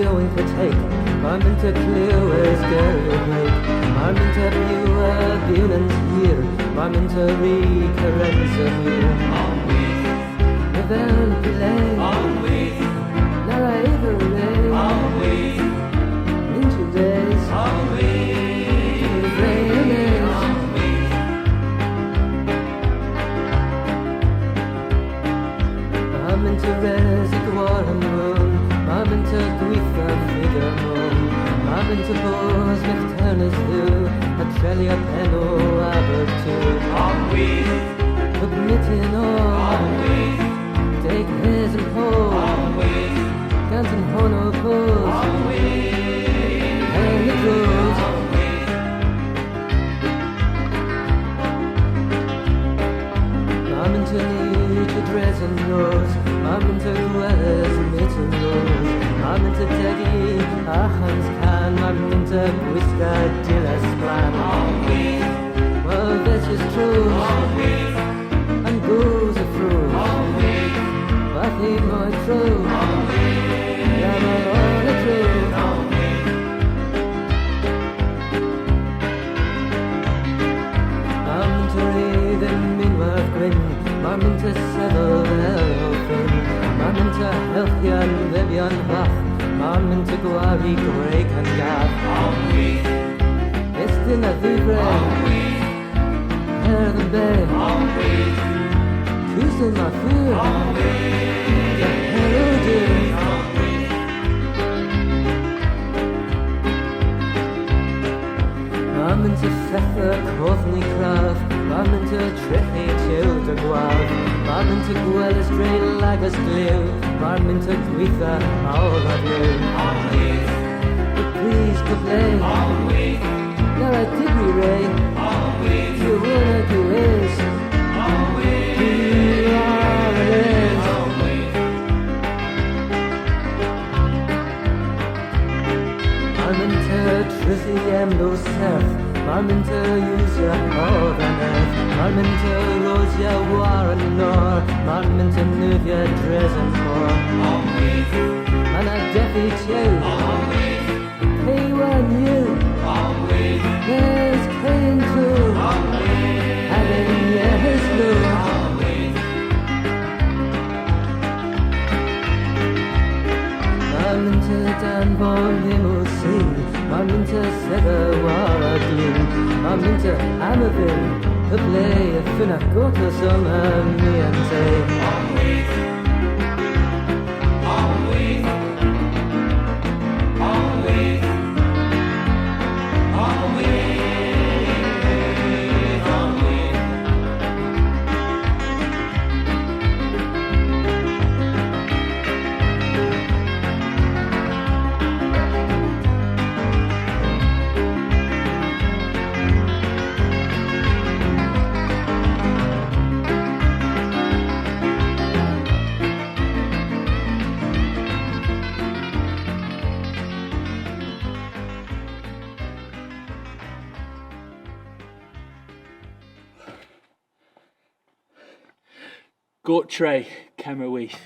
going for take. Marmin to clear skerrik. Marmin to pure bunens hier. Marmin to recurrenza here. Never play. Nara ever ray. Into days. Marmin to resig warm room. Marmin to gwytha figure moon. Marmin to bos mechternes du. A trelia penno abertu. Admitting all. Take his and pose. Guns and hono pose. And the clothes. Marmin to need to dress and nose. Marmin to dwellers mitten nose. Marmin to degi, achans can. Marmin to whiska dillas plan. Well, this is true. And goes a fruit. But he might true. Yeah, all the truth. Marmin to read and meanwhile grin. Marmin to settle everything. Marmin to health and Vivian Huff. Marmin to Guari, Greg and Gaff. It's dinner vibre. Hair the bay. Who's in my fear? The heraldry. Marmin to feather, Courtney Craft. Marmin to tricky childer guav. Marmin to gwell straight lagas glue. Marmin to gwitha all of you. But please to play. Now I did me ray. You wanna do is. You are it is. Marmin to trizzy embo self. Marmin to use your overnet. Marmin to rose your war and nor. Marmin to move your dress and more. Man a deafy chew. K1 you. There's K2. Having yeah his blue. Marmin to Dan for him who sing. Marmin to Sega Waradin. Marmin to Amavin. The play a finna go to some me and say. Goat tray, camera weath.